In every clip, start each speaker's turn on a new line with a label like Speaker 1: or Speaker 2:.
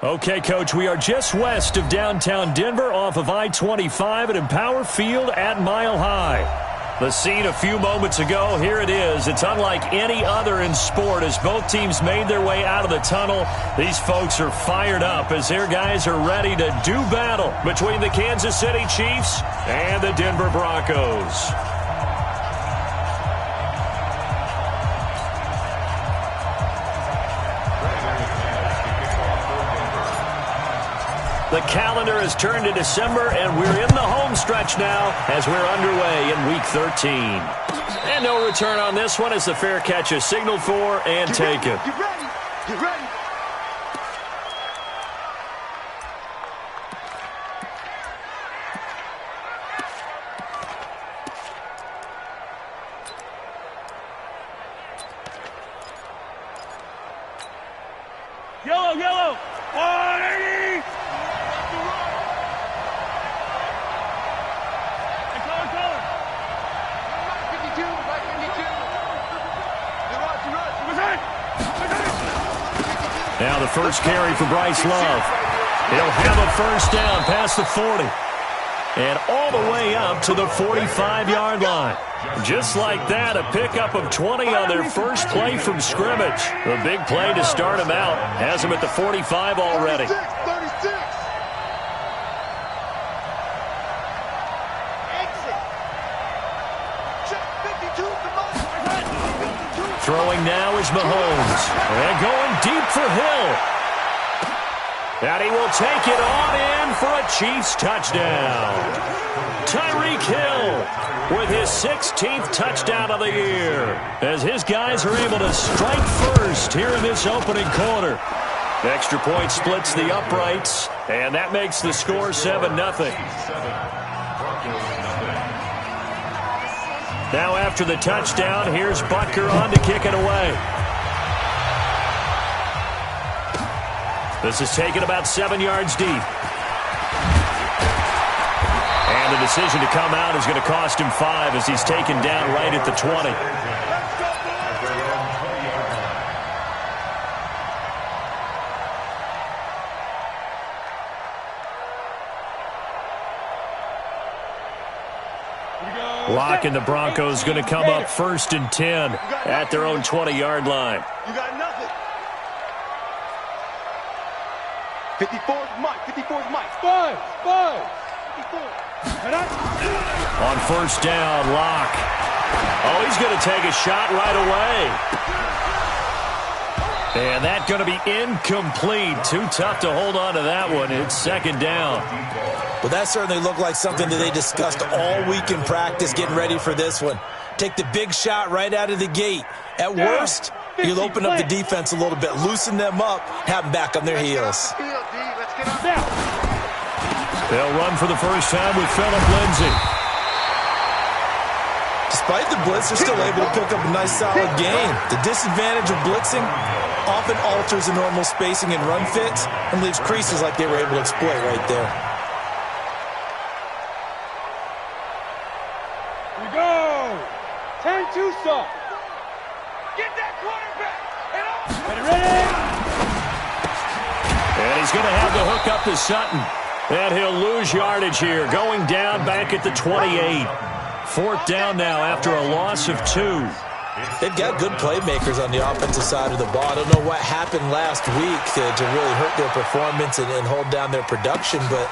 Speaker 1: Okay, Coach, we are just west of downtown Denver off of I-25 at Empower Field at Mile High. The scene a few moments ago, here it is. It's unlike any other in sport as both teams made their way out of the tunnel. These folks are fired up as their guys are ready to do battle between the Kansas City Chiefs and the Denver Broncos. The calendar has turned to December, and we're in the home stretch now as we're underway in Week 13. And no return on this one as the fair catch is signaled for and taken.
Speaker 2: Get ready. Get ready.
Speaker 3: Yellow, yellow. 180.
Speaker 1: Now the first carry for Bryce Love. He'll have a first down past the 40. And all the way up to the 45-yard line. Just like that, a pickup of 20 on their first play from scrimmage. A big play to start him out. Has him at the 45 already.
Speaker 2: 36.
Speaker 1: Throwing now is Mahomes. And going deep for Hill. And he will take it on in for a Chiefs touchdown. Tyreek Hill with his 16th touchdown of the year as his guys are able to strike first here in this opening quarter. Extra point splits the uprights, and that makes the score 7-0. Now after the touchdown, here's Butker on to kick it away. This is taken about 7 yards deep. And the decision to come out is going to cost him 5 as he's taken down right at the 20. Lock and the Broncos going to come up 1st and 10 at their own 20-yard line.
Speaker 2: You got nothing. 54's Mike. 54's Mike.
Speaker 3: 5.
Speaker 2: 54.
Speaker 1: On first down, Lock. Oh, he's going to take a shot right away. And that's going to be incomplete. Too tough to hold on to that one. It's 2nd down.
Speaker 4: Well, that certainly looked like something that they discussed all week in practice getting ready for this one. Take the big shot right out of the gate. At worst, you'll open up the defense a little bit, loosen them up, have them back on their heels.
Speaker 1: They'll run for the first time with Phillip Lindsay.
Speaker 4: Despite the blitz, they're still able to pick up a nice solid gain. The disadvantage of blitzing often alters the normal spacing and run fits and leaves creases like they were able to exploit right there.
Speaker 3: Here we go. 10-2 stop. Get that quarterback. Ready.
Speaker 1: And he's going to have the hook up to Sutton. And he'll lose yardage here, going down back at the 28. 4th down now after a loss of 2.
Speaker 4: They've got good playmakers on the offensive side of the ball. I don't know what happened last week to really hurt their performance and hold down their production, but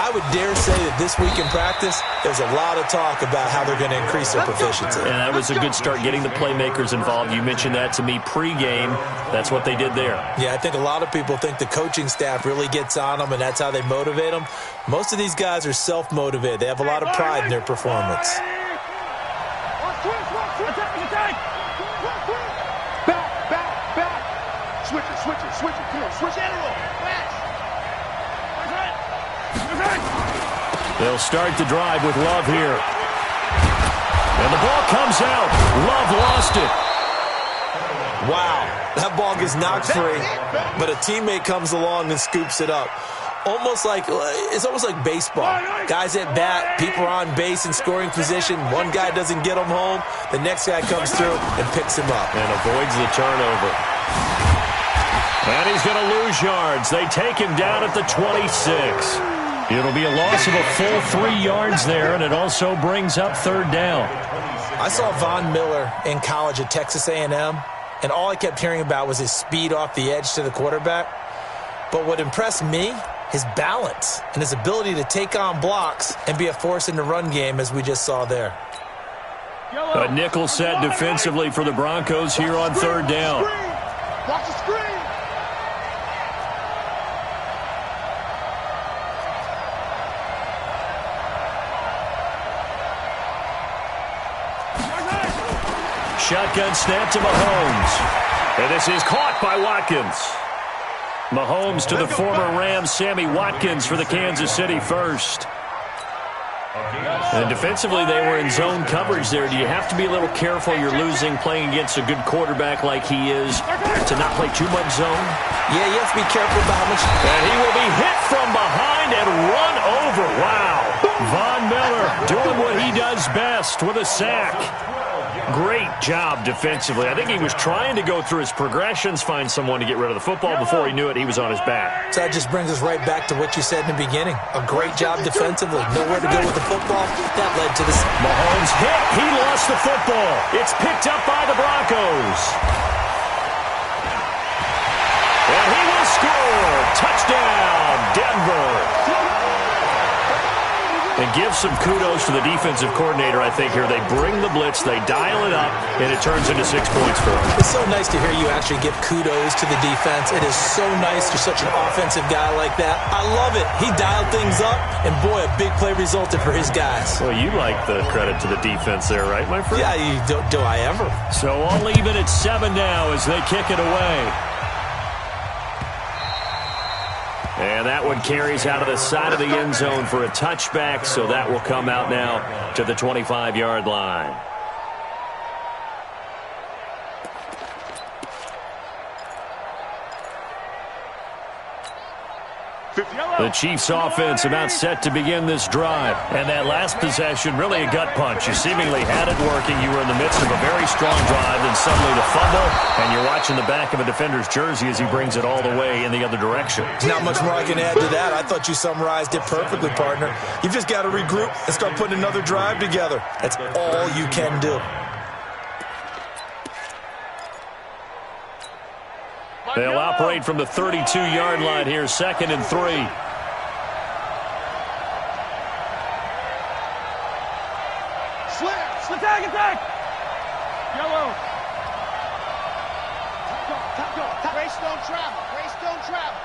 Speaker 4: I would dare say that this week in practice, there's a lot of talk about how they're going to increase their proficiency.
Speaker 1: And that was a good start, getting the playmakers involved. You mentioned that to me pregame. That's what they did there.
Speaker 4: Yeah, I think a lot of people think the coaching staff really gets on them, and that's how they motivate them. Most of these guys are self-motivated. They have a lot of pride in their performance.
Speaker 2: Back. Switch it. Come on, switch it.
Speaker 1: They'll start the drive with Love here. And the ball comes out. Love lost it.
Speaker 4: Wow, that ball gets knocked free, but a teammate comes along and scoops it up. It's almost like baseball. Guys at bat, people are on base in scoring position. One guy doesn't get him home. The next guy comes through and picks him up.
Speaker 1: And avoids the turnover. And he's going to lose yards. They take him down at the 26. It'll be a loss of a full 3 yards there, and it also brings up third down.
Speaker 4: I saw Von Miller in college at Texas A&M, and all I kept hearing about was his speed off the edge to the quarterback. But what impressed me, his balance and his ability to take on blocks and be a force in the run game, as we just saw there.
Speaker 1: A nickel set defensively for the Broncos here on third down.
Speaker 2: Watch the screen.
Speaker 1: Shotgun snap to Mahomes. And this is caught by Watkins. Mahomes to the former Rams, Sammy Watkins for the Kansas City first. And defensively, they were in zone coverage there. Do you have to be a little careful? You're losing playing against a good quarterback like he is to not play too much zone?
Speaker 4: Yeah, you have to be careful about how much.
Speaker 1: And he will be hit from behind and run over. Wow. Von Miller doing what he does best with a sack. Great job defensively. I think he was trying to go through his progressions, find someone to get rid of the football. Before he knew it, he was on his back.
Speaker 4: So that just brings us right back to what you said in the beginning. A great job defensively. Nowhere to go with the football. That led to this.
Speaker 1: Mahomes hit. He lost the football. It's picked up by the Broncos. And he will score. Touchdown, Denver. And give some kudos to the defensive coordinator, I think, here. They bring the blitz, they dial it up, and it turns into 6 points for them.
Speaker 4: It's so nice to hear you actually give kudos to the defense. It is so nice. You're such an offensive guy like that. I love it. He dialed things up, and boy, a big play resulted for his guys.
Speaker 1: Well, you like the credit to the defense there, right, my friend?
Speaker 4: Yeah, do I ever?
Speaker 1: So all even at 7 now as they kick it away. And that one carries out of the side of the end zone for a touchback, so that will come out now to the 25-yard line. The Chiefs offense about set to begin this drive. And that last possession, really a gut punch. You seemingly had it working. You were in the midst of a very strong drive, then suddenly the fumble, and you're watching the back of a defender's jersey as he brings it all the way in the other direction.
Speaker 4: There's not much more I can add to that. I thought you summarized it perfectly, partner. You've just got to regroup and start putting another drive together. That's all you can do.
Speaker 1: They'll operate from the 32-yard line here, 2nd and 3.
Speaker 3: Attack! Yellow.
Speaker 2: Top go. Race don't travel. Race don't travel.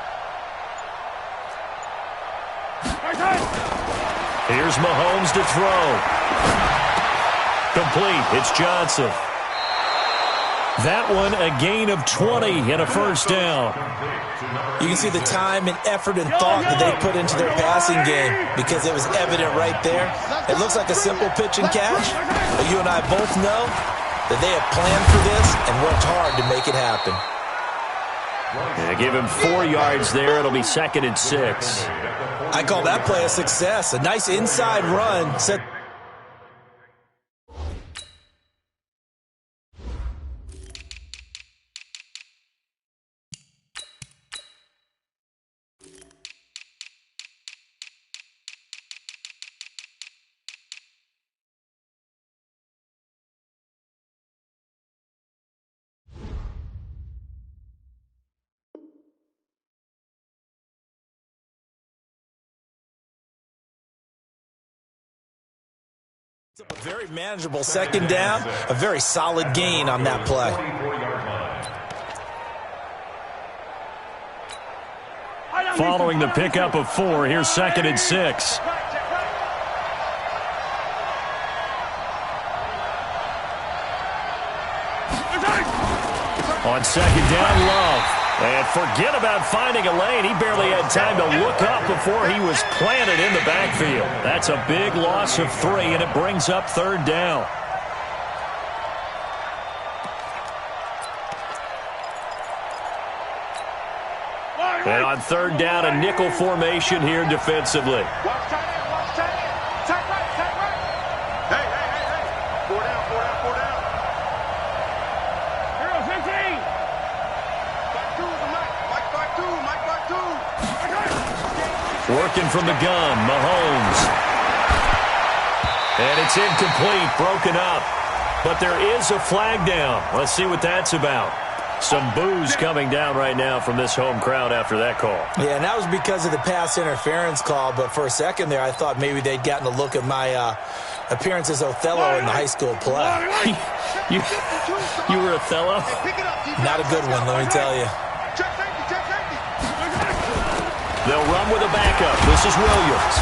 Speaker 1: Here's Mahomes to throw. Complete. It's Johnson. That one, a gain of 20 and a first down.
Speaker 4: You can see the time and effort and thought that they put into their passing game because it was evident right there. It looks like a simple pitch and catch, but you and I both know that they have planned for this and worked hard to make it happen.
Speaker 1: Yeah, give him 4 yards there. It'll be 2nd and 6.
Speaker 4: I call that play a success. A nice inside run. Set. A very manageable 2nd down, a very solid gain on that play.
Speaker 1: Following the pickup of 4, here's 2nd and 6. On 2nd down, Love. And forget about finding a lane. He barely had time to look up before he was planted in the backfield. That's a big loss of 3, and it brings up 3rd down. And on 3rd down, a nickel formation here defensively.
Speaker 2: Watch tight end. Watch tight end. Tight right. Tight right. Hey. 4 down. 4 down. 4 down.
Speaker 3: Hero 15.
Speaker 2: Fight through with the right. Fight
Speaker 1: Working from the gun, Mahomes. And it's incomplete, broken up. But there is a flag down. Let's see what that's about. Some boos coming down right now from this home crowd after that call.
Speaker 4: Yeah, and that was because of the pass interference call. But for a second there, I thought maybe they'd gotten a look at my appearance as Othello in the high school play.
Speaker 1: You were Othello?
Speaker 4: Not a good one, let me tell you.
Speaker 1: They'll run with a backup. This is Williams.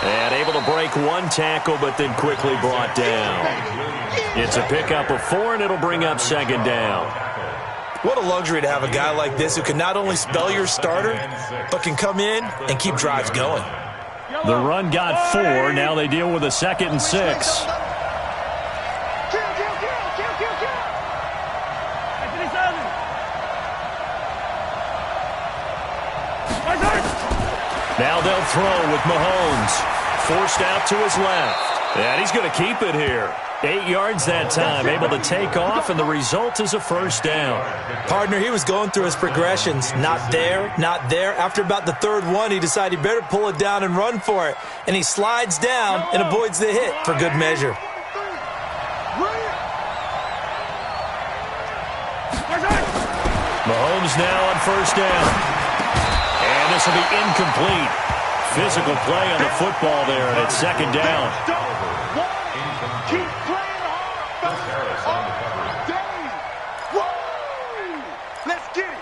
Speaker 1: And able to break one tackle, but then quickly brought down. It's a pickup of 4, and it'll bring up second down.
Speaker 4: What a luxury to have a guy like this who can not only spell your starter, but can come in and keep drives going.
Speaker 1: The run got 4. Now they deal with a 2nd and 6. Now they'll throw with Mahomes. Forced out to his left. And he's going to keep it here. 8 yards that time, able to take off, and the result is a first down.
Speaker 4: Partner, he was going through his progressions. Not there, not there. After about the 3rd one, he decided he better pull it down and run for it. And he slides down and avoids the hit for good measure.
Speaker 1: Mahomes now on first down. And this will be incomplete. Physical play on the football there, and it's second down.
Speaker 2: Keep playing hard. Let's get it.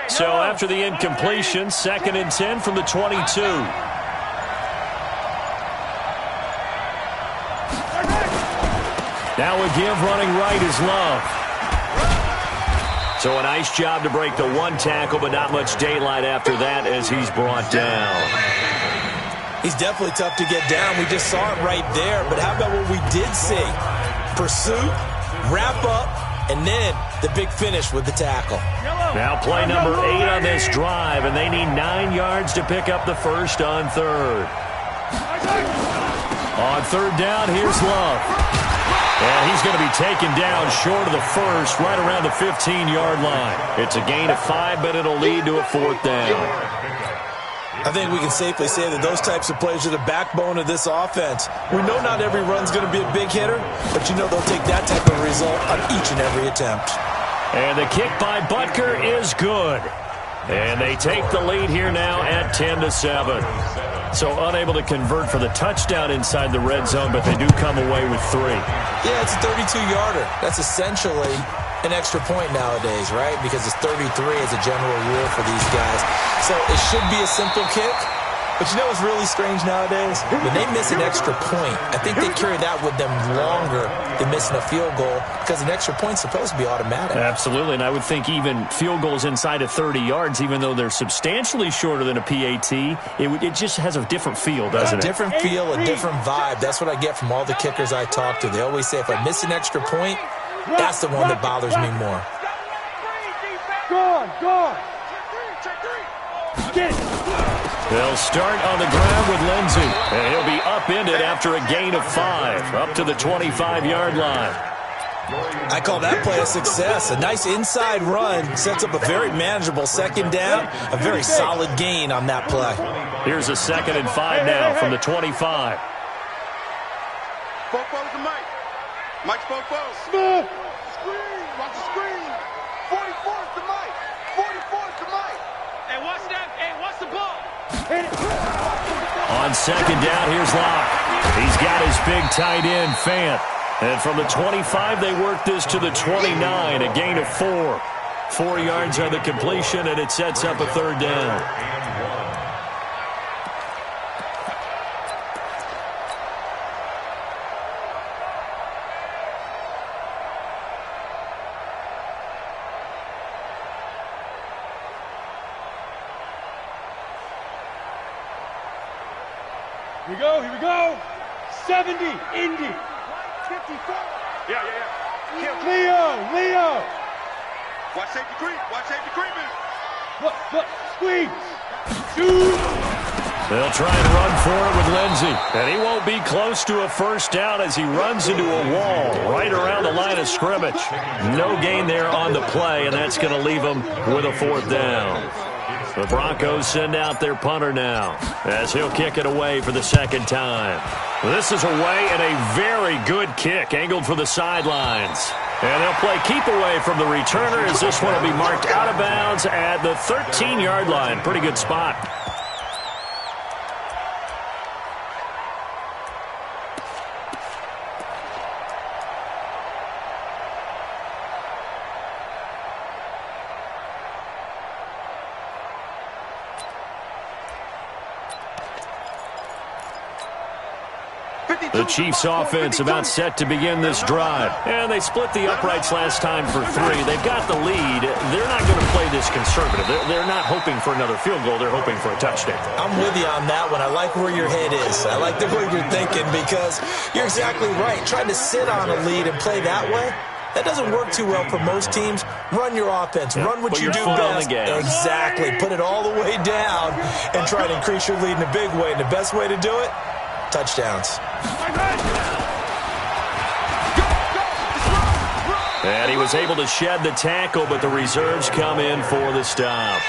Speaker 1: So after the incompletion, 2nd and 10 from the 22. Now a give running right is Love. So a nice job to break the one tackle, but not much daylight after that as he's brought down.
Speaker 4: He's definitely tough to get down. We just saw it right there. But how about what we did see? Pursuit, wrap up, and then the big finish with the tackle.
Speaker 1: Now play number 8 on this drive, and they need 9 yards to pick up the first on 3rd. On 3rd down, here's Love. And he's going to be taken down short of the first, right around the 15-yard line. It's a gain of 5, but it'll lead to a 4th down.
Speaker 4: I think we can safely say that those types of plays are the backbone of this offense. We know not every run's going to be a big hitter, but you know they'll take that type of result on each and every attempt.
Speaker 1: And the kick by Butker is good. And they take the lead here now at 10-7. So unable to convert for the touchdown inside the red zone, but they do come away with 3.
Speaker 4: Yeah, it's a 32-yarder. That's essentially an extra point nowadays, right? Because it's 33 as a general rule for these guys. So it should be a simple kick. But you know what's really strange nowadays? When they miss an extra point, I think they carry that with them longer than missing a field goal because an extra point's supposed to be automatic.
Speaker 1: Absolutely, and I would think even field goals inside of 30 yards, even though they're substantially shorter than a PAT, it just has a different feel, doesn't it?
Speaker 4: A different feel, a different vibe. That's what I get from all the kickers I talk to. They always say if I miss an extra point, that's the one that bothers me more.
Speaker 3: Go on. Get it.
Speaker 1: They'll start on the ground with Lindsey, and he'll be upended after a gain of 5, up to the 25-yard line.
Speaker 4: I call that play a success. A nice inside run sets up a very manageable 2nd down, a very solid gain on that play.
Speaker 1: Here's a 2nd and 5 now from the 25.
Speaker 2: Fofo's to Mike. Mike's Fofo.
Speaker 3: Smith.
Speaker 2: Screen. Watch the screen. 44's to Mike. 44's to Mike. Hey, watch that. Hey, watch the ball.
Speaker 1: On 2nd down, here's Locke. He's got his big tight end, Fant. And from the 25, they work this to the 29, a gain of 4. 4 yards on the completion, and it sets up a 3rd down.
Speaker 3: Here we go. 70, Indy.
Speaker 2: 54. Yeah.
Speaker 3: Leo.
Speaker 2: Watch safety creep. Watch safety creeping.
Speaker 3: Look, squeeze. Shoot.
Speaker 1: They'll try and run for it with Lindsey. And he won't be close to a first down as he runs into a wall right around the line of scrimmage. No gain there on the play, and that's going to leave him with a fourth down. The Broncos send out their punter now as he'll kick it away for the second time. This is away and a very good kick angled for the sidelines. And they'll play keep away from the returner as this one will be marked out of bounds at the 13-yard line. Pretty good spot. The Chiefs offense about set to begin this drive. And they split the uprights last time for 3. They've got the lead. They're not going to play this conservative. They're not hoping for another field goal. They're hoping for a touchdown.
Speaker 4: I'm with you on that one. I like where your head is. I like the way you're thinking because you're exactly right. Trying to sit on a lead and play that way, that doesn't work too well for most teams. Run your offense. Run what you do best. Exactly. Put it all the way down and try to increase your lead in a big way. And the best way to do it, touchdowns.
Speaker 1: And he was able to shed the tackle, but the reserves come in for the stop.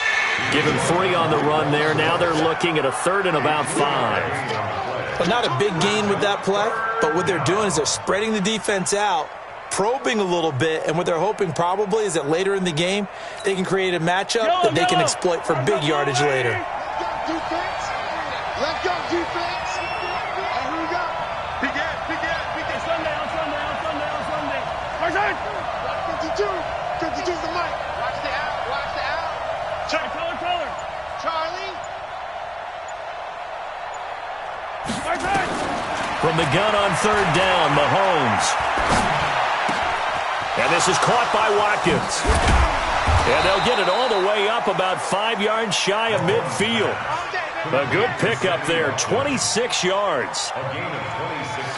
Speaker 1: Give him 3 on the run there. Now they're looking at a 3rd and about 5.
Speaker 4: Well, not a big gain with that play, but what they're doing is they're spreading the defense out, probing a little bit, and what they're hoping probably is that later in the game they can create a matchup that they can exploit for big yardage later.
Speaker 2: Let's go, defense. And here we go. Begin. Sunday.
Speaker 3: Tarzan.
Speaker 2: 52 is the mic. Watch the out.
Speaker 3: Check. Color.
Speaker 2: Charlie.
Speaker 3: Tarzan.
Speaker 1: From the gun on 3rd down, Mahomes. And this is caught by Watkins. And they'll get it all the way up about 5 yards shy of midfield. A good pickup there, 26 yards.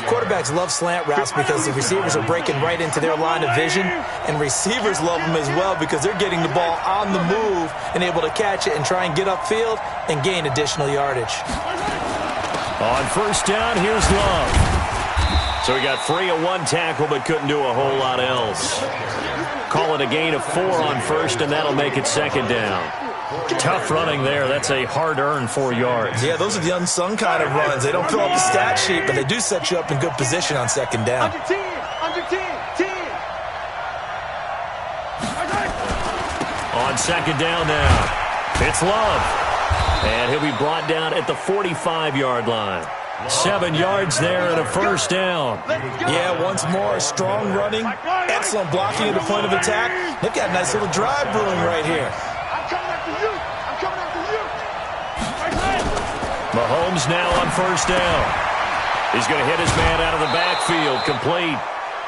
Speaker 4: Quarterbacks love slant routes because the receivers are breaking right into their line of vision, and receivers love them as well because they're getting the ball on the move and able to catch it and try and get upfield and gain additional yardage.
Speaker 1: On 1st down, here's Love. So he got free of 1 tackle but couldn't do a whole lot else. Call it a gain of 4 on 1st, and that'll make it 2nd down. Tough running there. That's a hard-earned 4 yards.
Speaker 4: Yeah, those are the unsung kind of runs. They don't fill up the stat sheet, but they do set you up in good position on 2nd down.
Speaker 2: Under 10.
Speaker 1: On 2nd down now, it's Love. And he'll be brought down at the 45-yard line. 7 yards there and a 1st down.
Speaker 4: Yeah, once more, strong running, excellent blocking at the point of attack. They've got a nice little drive brewing right here.
Speaker 2: I'm coming after you.
Speaker 1: Mahomes now on 1st down. He's going to hit his man out of the backfield, complete.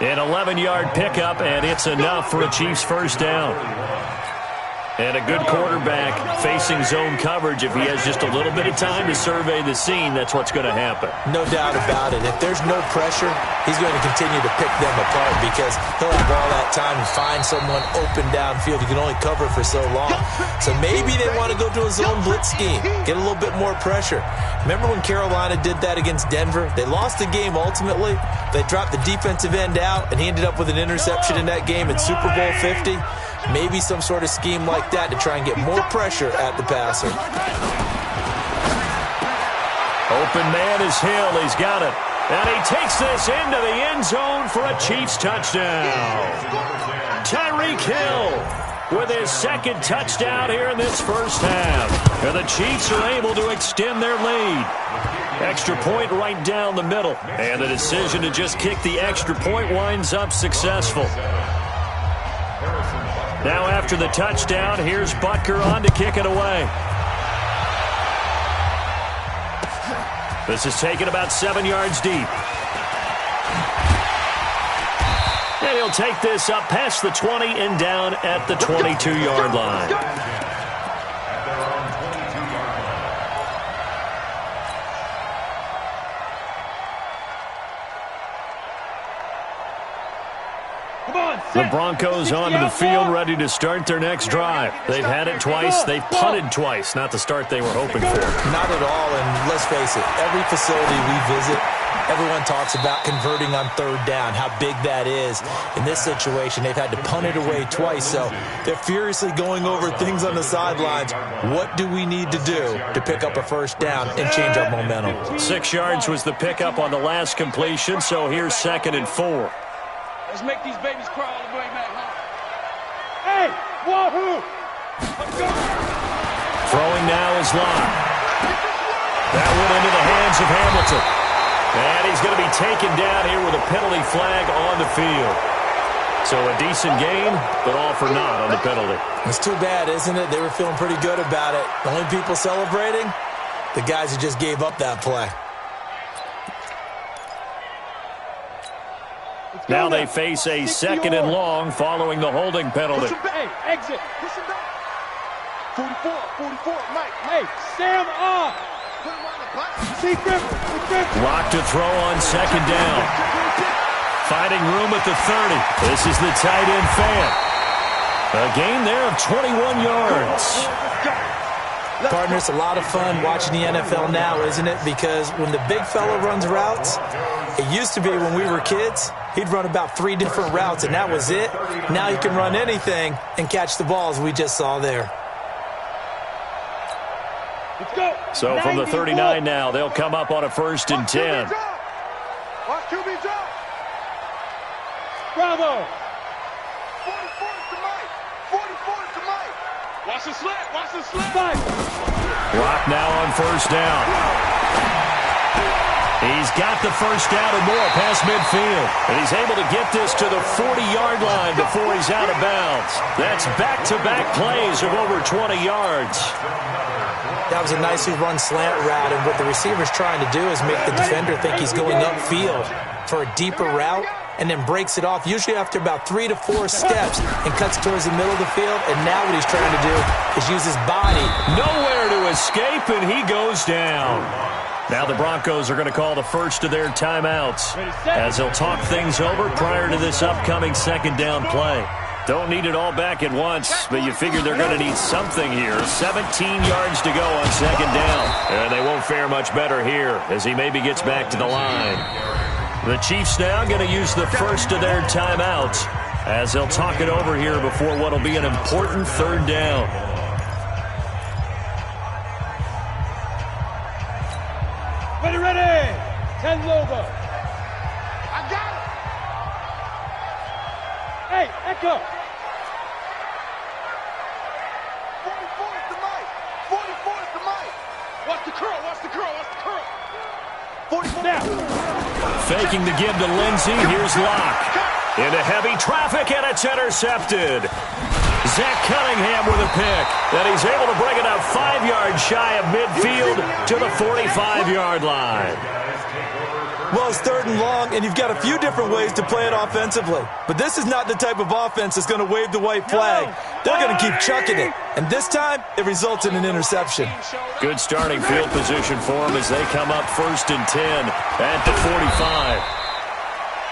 Speaker 1: An 11-yard pickup, and it's enough for a Chiefs 1st down. And a good quarterback facing zone coverage. If he has just a little bit of time to survey the scene, that's what's going to happen.
Speaker 4: No doubt about it. If there's no pressure, he's going to continue to pick them apart because he'll have all that time to find someone open downfield. He can only cover for so long. So maybe they want to go to a zone blitz scheme, get a little bit more pressure. Remember when Carolina did that against Denver? They lost the game ultimately. They dropped the defensive end out, and he ended up with an interception in that game in Super Bowl 50. Maybe some sort of scheme like that to try and get more pressure at the passer.
Speaker 1: Open man is Hill. He's got it. And he takes this into the end zone for a Chiefs touchdown. Tyreek Hill with his 2nd touchdown here in this 1st half. And the Chiefs are able to extend their lead. Extra point right down the middle. And the decision to just kick the extra point winds up successful. Now after the touchdown, here's Butker on to kick it away. This is taken about 7 yards deep. And he'll take this up past the 20 and down at the 22-yard line. The Broncos onto the field, ready to start their next drive. They've had it twice. They've punted twice. Not the start they were hoping for.
Speaker 4: Not at all, and let's face it, every facility we visit, everyone talks about converting on third down, how big that is. In this situation, they've had to punt it away twice, so they're furiously going over things on the sidelines. What do we need to do to pick up a first down and change our momentum?
Speaker 1: 6 yards was the pickup on the last completion, so here's 2nd and 4.
Speaker 3: Let's make these babies cry all the way back home. Hey, wahoo! Let's go.
Speaker 1: Throwing now is Locke. That went into the hands of Hamilton. And he's going to be taken down here with a penalty flag on the field. So a decent gain, but all for naught on the penalty.
Speaker 4: It's too bad, isn't it? They were feeling pretty good about it. The only people celebrating, the guys who just gave up that play.
Speaker 1: Now they face a 2nd and long following the holding penalty.
Speaker 3: Hey, exit.
Speaker 2: 44, Mike.
Speaker 3: Hey, Sam off.
Speaker 2: Put him on the box.
Speaker 3: See Griffin.
Speaker 1: Lock to throw on 2nd down. Finding room at the 30. This is the tight end fan. A gain there of 21 yards.
Speaker 4: Partner, it's a lot of fun watching the NFL now, isn't it? Because when the big fella runs routes, it used to be when we were kids, he'd run about 3 different routes, and that was it. Now he can run anything and catch the balls we just saw there.
Speaker 3: Let's go.
Speaker 1: So from the 39 now, they'll come up on a 1st and 10.
Speaker 2: Watch QB drop.
Speaker 3: Bravo.
Speaker 2: 44 to Mike. 44 to Mike.
Speaker 3: Watch the slant. Watch the slant.
Speaker 1: Lock now on 1st down. He's got the first down and more past midfield. And he's able to get this to the 40-yard line before he's out of bounds. That's back-to-back plays of over 20 yards.
Speaker 4: That was a nicely run slant route, and what the receiver's trying to do is make the defender think he's going upfield for a deeper route, and then breaks it off, usually after about 3 to 4 steps, and cuts towards the middle of the field. And now what he's trying to do is use his body.
Speaker 1: Nowhere to escape, and he goes down. Now the Broncos are going to call the first of their timeouts as they'll talk things over prior to this upcoming 2nd down play. Don't need it all back at once, but you figure they're going to need something here. 17 yards to go on 2nd down. And they won't fare much better here as he maybe gets back to the line. The Chiefs now going to use the first of their timeouts as they'll talk it over here before what will be an important 3rd down.
Speaker 3: Ready. 10 Lobo.
Speaker 2: I got it.
Speaker 3: Hey, Echo.
Speaker 2: 44 to Mike. 44 to Mike.
Speaker 3: Watch the curl.
Speaker 2: 44
Speaker 3: Now.
Speaker 1: Faking the give to Lindsey. Here's Locke. Into heavy traffic, and it's intercepted. Zach Cunningham with a pick. And he's able to bring it up 5 yards shy of midfield to the 45-yard line.
Speaker 4: Well, it's 3rd and long, and you've got a few different ways to play it offensively. But this is not the type of offense that's going to wave the white flag. They're going to keep chucking it. And this time, it results in an interception.
Speaker 1: Good starting field position for them as they come up 1st and 10 at the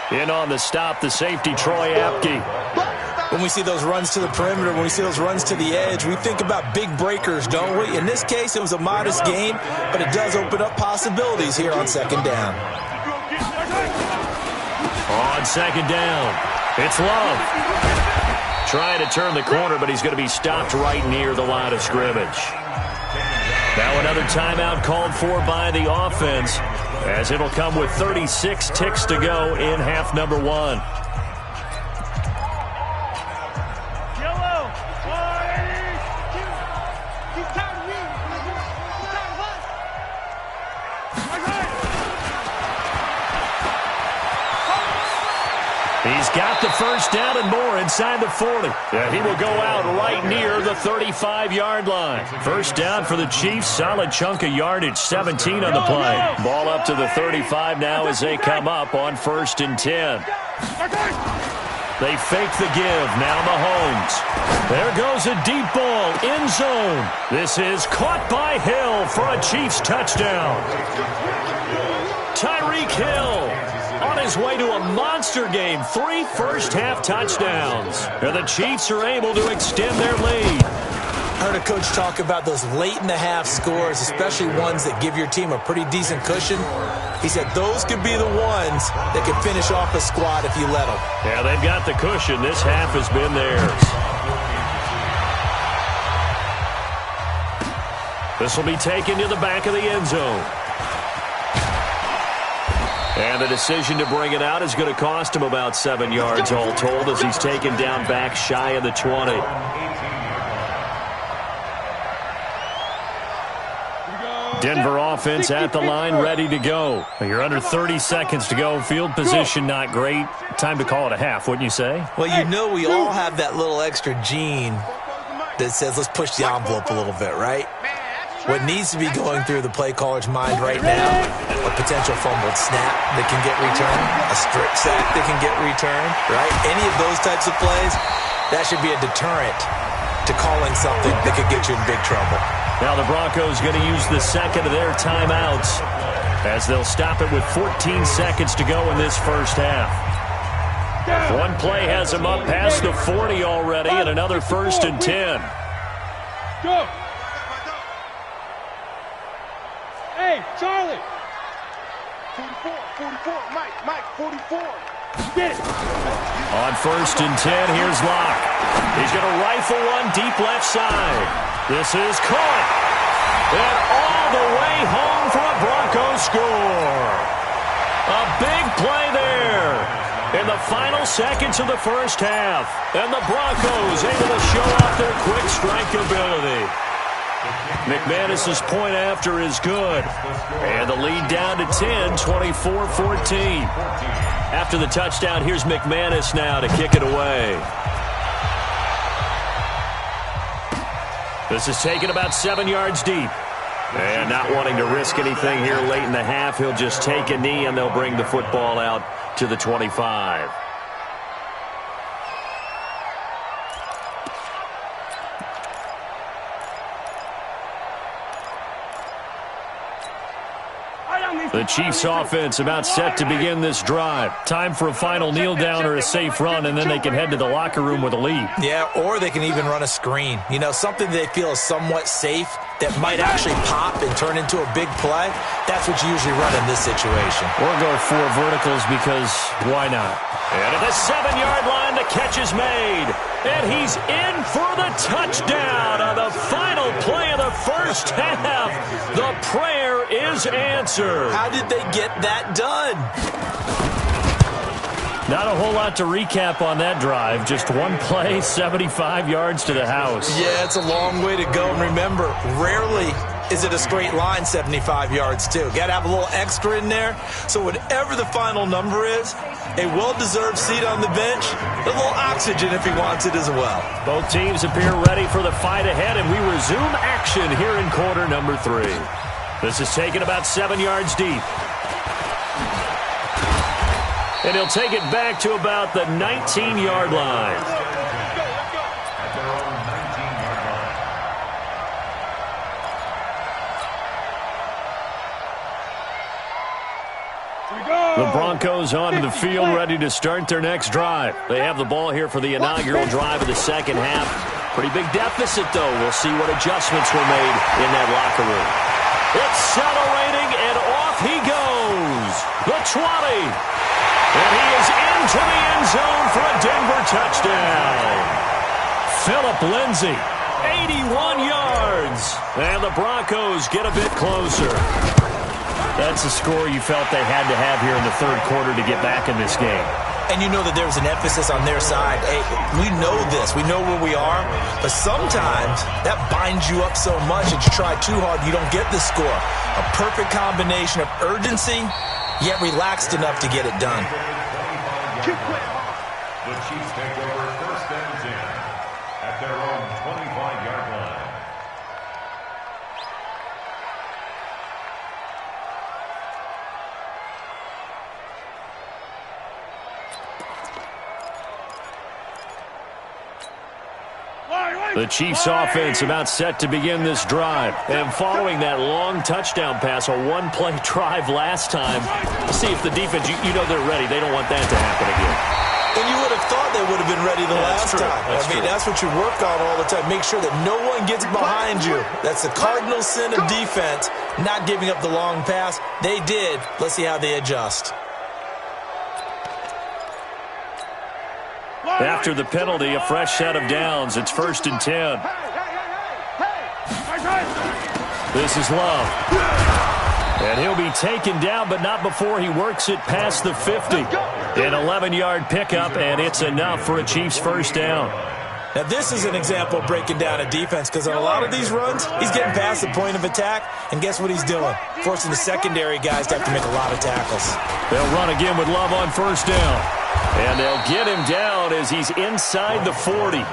Speaker 1: 45. In on the stop, the safety, Troy Apke.
Speaker 4: When we see those runs to the perimeter, when we see those runs to the edge, we think about big breakers, don't we? In this case, it was a modest gain, but it does open up possibilities here on 2nd down.
Speaker 1: On 2nd down, it's Love. Trying to turn the corner, but he's going to be stopped right near the line of scrimmage. Now another timeout called for by the offense, as it'll come with 36 ticks to go in half number 1. He's got the first down and more inside the 40. And he will go out right near the 35-yard line. First down for the Chiefs. Solid chunk of yardage, 17 on the play. Ball up to the 35 now as they come up on 1st and 10. They fake the give. Now Mahomes. There goes a deep ball. End zone. This is caught by Hill for a Chiefs touchdown. Tyreek Hill on his way to a monster game. 3 first-half touchdowns. And the Chiefs are able to extend their lead.
Speaker 4: I heard a coach talk about those late-in-the-half scores, especially ones that give your team a pretty decent cushion. He said those could be the ones that could finish off a squad if you let them.
Speaker 1: Yeah, they've got the cushion. This half has been theirs. This will be taken to the back of the end zone. And the decision to bring it out is going to cost him about 7 yards all told as he's taken down back shy of the 20. Denver offense at the line, ready to go. You're under 30 seconds to go. Field position not great. Time to call it a half, wouldn't you say?
Speaker 4: Well, you know we all have that little extra gene that says let's push the envelope a little bit, right? What needs to be going through the play caller's mind right now, a potential fumbled snap that can get returned, a strip sack that can get returned, right? Any of those types of plays, that should be a deterrent to calling something that could get you in big trouble.
Speaker 1: Now the Broncos going to use the second of their timeouts as they'll stop it with 14 seconds to go in this first half. One play has them up past the 40 already and another 1st and 10.
Speaker 3: Go. Hey, Charlie.
Speaker 2: 44, Mike, 44.
Speaker 3: Get it.
Speaker 1: On 1st and 10, here's Locke. He's going to rifle one deep left side. This is caught. And all the way home for a Broncos score. A big play there in the final seconds of the first half. And the Broncos able to show off their quick strike ability. McManus's point after is good. And the lead down to 10, 24-14. After the touchdown, here's McManus now to kick it away. This is taken about 7 yards deep. And not wanting to risk anything here late in the half, he'll just take a knee and they'll bring the football out to the 25. The Chiefs offense about set to begin this drive. Time for a final kneel down or a safe run, and then they can head to the locker room with a lead.
Speaker 4: Yeah, or they can even run a screen. You know, something they feel is somewhat safe that might actually pop and turn into a big play. That's what you usually run in this situation.
Speaker 1: Or go 4 verticals because why not? And at the 7-yard line, the catch is made. And he's in for the touchdown on the final play of the first half. The prayer is answered.
Speaker 4: How did they get that done?
Speaker 1: Not a whole lot to recap on that drive. Just one play, 75 yards to the house.
Speaker 4: Yeah, it's a long way to go. And remember, rarely is it a straight line 75 yards, too. Got to have a little extra in there. So whatever the final number is, a well-deserved seat on the bench, a little oxygen if he wants it as well.
Speaker 1: Both teams appear ready for the fight ahead, and we resume action here in quarter number 3. This is taken about 7 yards deep. And he'll take it back to about the 19-yard line. The Broncos onto the field, ready to start their next drive. They have the ball here for the inaugural drive of the second half. Pretty big deficit, though. We'll see what adjustments were made in that locker room. Accelerating, and off he goes. The 20. And he is into the end zone for a Denver touchdown. Phillip Lindsay, 81 yards. And the Broncos get a bit closer. That's a score you felt they had to have here in the third quarter to get back in this game.
Speaker 4: And you know that there's an emphasis on their side. Hey, we know this. We know where we are. But sometimes that binds you up so much that you try too hard, you don't get the score. A perfect combination of urgency, yet relaxed enough to get it done.
Speaker 5: The Chiefs take over 1st and 10 at their own 25-yard line.
Speaker 1: The Chiefs offense about set to begin this drive. And following that long touchdown pass, a one-play drive last time, see if the defense, you know they're ready. They don't want that to happen again.
Speaker 4: And you would have thought they would have been ready the last time. That's what you work on all the time. Make sure that no one gets behind you. That's the cardinal sin of defense, not giving up the long pass. They did. Let's see how they adjust.
Speaker 1: After the penalty, a fresh set of downs. It's 1st and 10. This is Love. And he'll be taken down, but not before he works it past the 50. An 11-yard pickup, and it's enough for a Chiefs first down.
Speaker 4: Now, this is an example of breaking down a defense, because on a lot of these runs, he's getting past the point of attack, and guess what he's doing? Forcing the secondary guys to have to make a lot of tackles.
Speaker 1: They'll run again with Love on first down. And they'll get him down as he's inside the 40.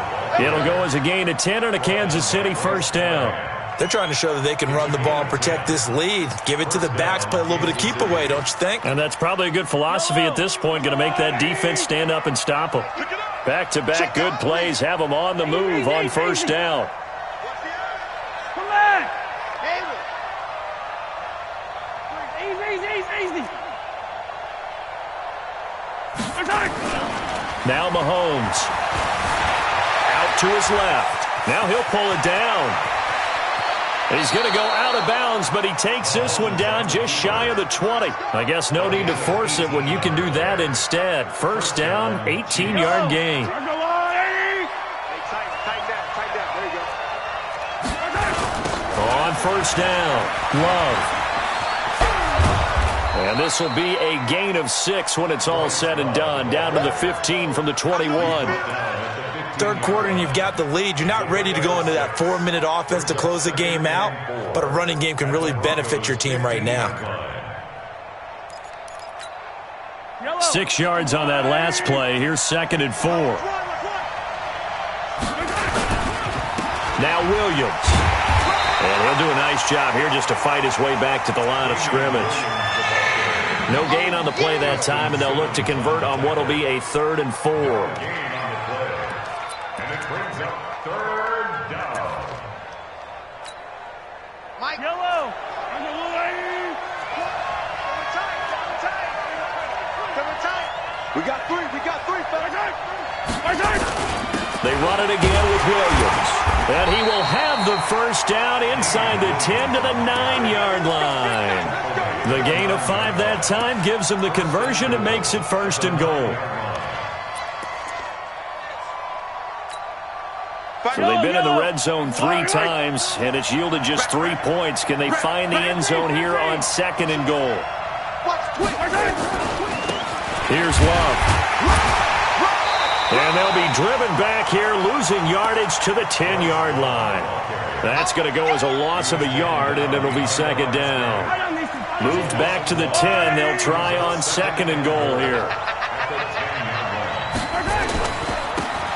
Speaker 1: It'll go as a gain of 10 and a Kansas City first down.
Speaker 4: They're trying to show that they can run the ball and protect this lead. Give it to the backs, play a little bit of keep away, don't you think?
Speaker 1: And that's probably a good philosophy at this point, going to make that defense stand up and stop them. Back-to-back good plays have them on the move on first down. Now Mahomes. Out to his left. Now he'll pull it down. He's going to go out of bounds, but he takes this one down just shy of the 20. I guess no need to force it when you can do that instead. First down, 18-yard gain. On first down, Love. And this will be a gain of 6 when it's all said and done. Down to the 15 from the 21.
Speaker 4: Third quarter and you've got the lead. You're not ready to go into that 4-minute offense to close the game out, but a running game can really benefit your team right now.
Speaker 1: 6 yards on that last play. Here's 2nd and 4. Now Williams. And he'll do a nice job here just to fight his way back to the line of scrimmage. No gain on the play that time, and they'll look to convert on what will be a 3rd and 4.
Speaker 5: And it brings up 3rd down.
Speaker 2: Mike. Yellow. Coming tight. We got three, fellas.
Speaker 1: They run it again with Williams. And he will have the first down inside the 10 to the 9-yard line. The gain of 5 that time gives him the conversion and makes it 1st and goal. So they've been in the red zone 3 times, and it's yielded just 3 points. Can they find the end zone here on 2nd and goal? Here's Love. And they'll be driven back here, losing yardage to the 10-yard line. That's going to go as a loss of a yard, and it'll be 2nd down. Moved back to the 10. They'll try on 2nd and goal here.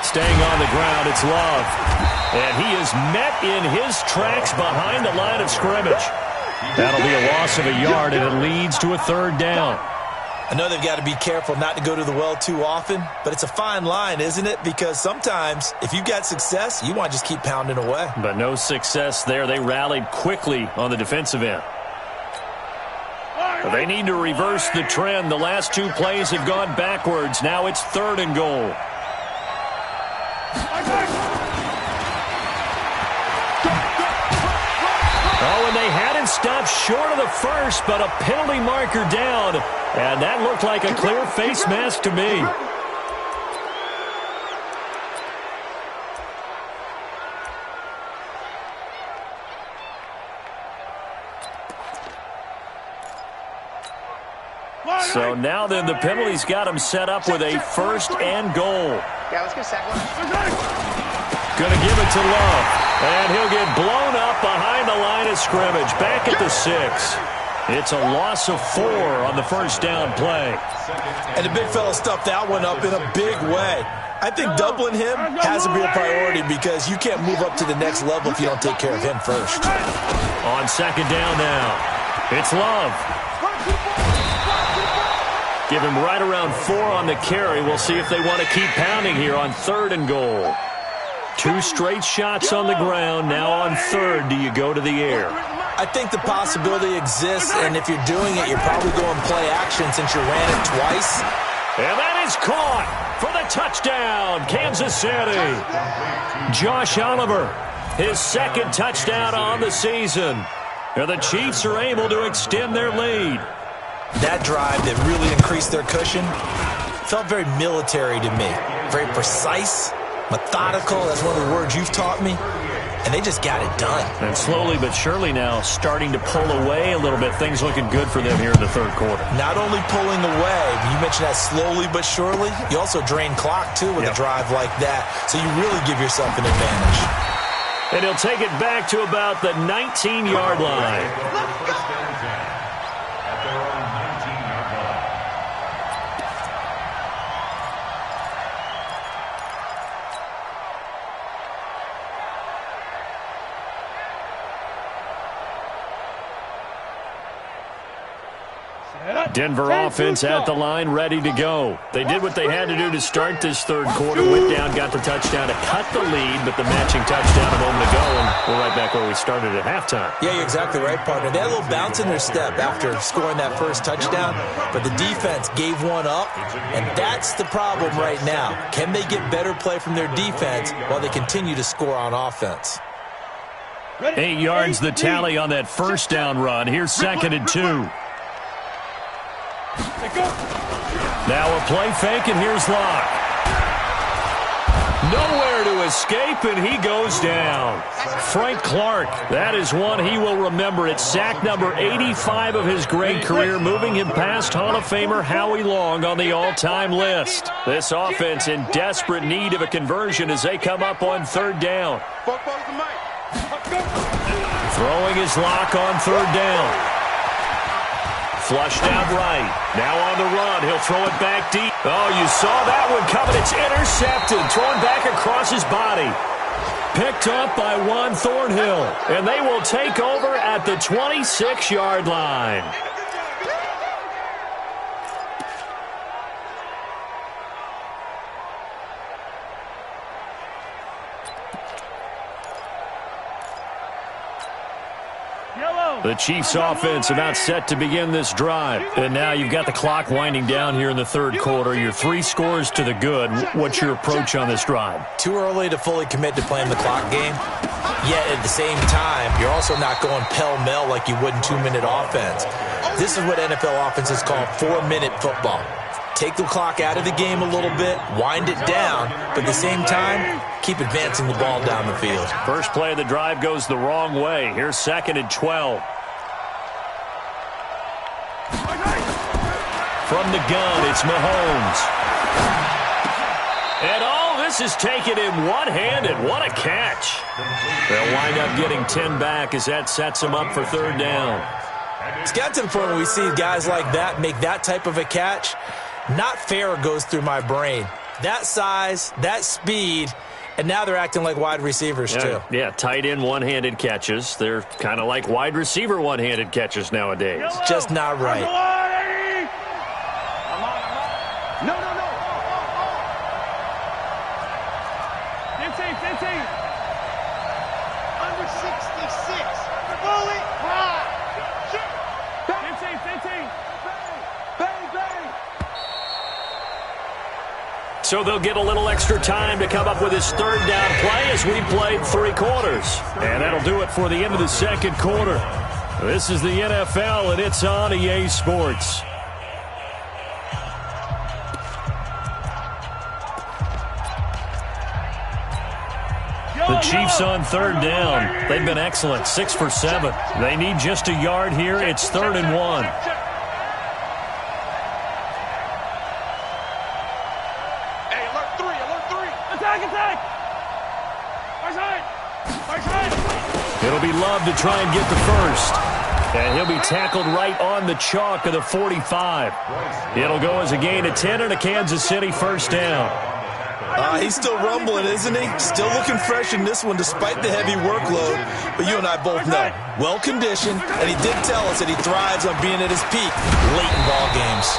Speaker 1: Staying on the ground, it's Love. And he is met in his tracks behind the line of scrimmage. That'll be a loss of a yard, and it leads to a 3rd down.
Speaker 4: I know they've got to be careful not to go to the well too often, but it's a fine line, isn't it? Because sometimes, if you've got success, you want to just keep pounding away.
Speaker 1: But no success there. They rallied quickly on the defensive end. They need to reverse the trend. The last 2 plays have gone backwards. Now it's 3rd and goal. Oh, and they had him stopped short of the first, but a penalty marker down. And that looked like a clear face mask to me. So now then the penalty's got him set up with a 1st and goal.
Speaker 2: Yeah, let's get sack one.
Speaker 1: Gonna give it to Love. And he'll get blown up behind the line of scrimmage. Back at the 6. It's a loss of 4 on the first down play.
Speaker 4: And the big fella stuffed that one up in a big way. I think doubling him has to be a priority because you can't move up to the next level if you don't take care of him first.
Speaker 1: On 2nd down now. It's Love. Give him right around 4 on the carry. We'll see if they want to keep pounding here on 3rd and goal. 2 straight shots on the ground. Now on third, do you go to the air?
Speaker 4: I think the possibility exists, and if you're doing it, you're probably going play action since you ran it twice.
Speaker 1: And that is caught for the touchdown, Kansas City. Josh Oliver, his second touchdown on the season. And the Chiefs are able to extend their lead.
Speaker 4: That drive that really increased their cushion felt very military to me. Very precise, methodical. That's one of the words you've taught me. And they just got it done.
Speaker 1: And slowly but surely now starting to pull away a little bit. Things looking good for them here in the third quarter.
Speaker 4: Not only pulling away, you mentioned that slowly but surely. You also drain clock, too, with a drive like that. So you really give yourself an advantage.
Speaker 1: And he'll take it back to about the 19-yard line.
Speaker 5: First down and 10 at their own 19-yard line.
Speaker 1: Denver offense at the line, ready to go. They did what they had to do to start this third quarter. Went down, got the touchdown to cut the lead, but the matching touchdown a moment ago, and we're right back where we started at halftime.
Speaker 4: Yeah, you're exactly right, partner. They had a little bounce in their step after scoring that first touchdown, but the defense gave one up, and that's the problem right now. Can they get better play from their defense while they continue to score on offense?
Speaker 1: 8 yards the tally on that first down run. Here's 2nd and 2. Now a play fake, and here's Locke. Nowhere to escape, and he goes down. Frank Clark, that is one he will remember. It's sack number 85 of his great career, moving him past Hall of Famer Howie Long on the all-time list. This offense in desperate need of a conversion as they come up on third down. Throwing his Locke on third down. Flushed out right. Now on the run. He'll throw it back deep. Oh, you saw that one coming. It's intercepted. Thrown back across his body. Picked up by Juan Thornhill. And they will take over at the 26-yard line. The Chiefs offense about set to begin this drive. And now you've got the clock winding down here in the third quarter. You're 3 scores to the good. What's your approach on this drive?
Speaker 4: Too early to fully commit to playing the clock game. Yet at the same time, you're also not going pell-mell like you would in 2-minute offense. This is what NFL offenses call 4-minute football. Take the clock out of the game a little bit, wind it down, but at the same time, keep advancing the ball down the field.
Speaker 1: First play of the drive goes the wrong way. Here's 2nd and 12. From the gun, it's Mahomes. And all this is taken in one-handed. What a catch. They'll wind up getting 10 back as that sets them up for third down.
Speaker 4: It's got to the point where we see guys like that make that type of a catch. Not fair goes through my brain. That size, that speed, and now they're acting like wide receivers too.
Speaker 1: Yeah, tight end one-handed catches. They're kind of like wide receiver one-handed catches nowadays.
Speaker 4: It's just not right.
Speaker 2: No. 15. Under 66. Bully. Shoot. 15. Bang.
Speaker 1: So they'll get a little extra time to come up with his third down play as we played 3 quarters. And that'll do it for the end of the second quarter. This is the NFL, and it's on EA Sports. The Chiefs on third down. They've been excellent, 6 for 7. They need just a yard here. It's 3rd and 1.
Speaker 2: Hey, alert 3.
Speaker 3: Attack! Right side!
Speaker 1: It'll be Love to try and get the first. And he'll be tackled right on the chalk of the 45. It'll go as a gain of 10 and a Kansas City first down.
Speaker 4: He's still rumbling, isn't he? Still looking fresh in this one despite the heavy workload. But you and I both know, well-conditioned, and he did tell us that he thrives on being at his peak late in ball games.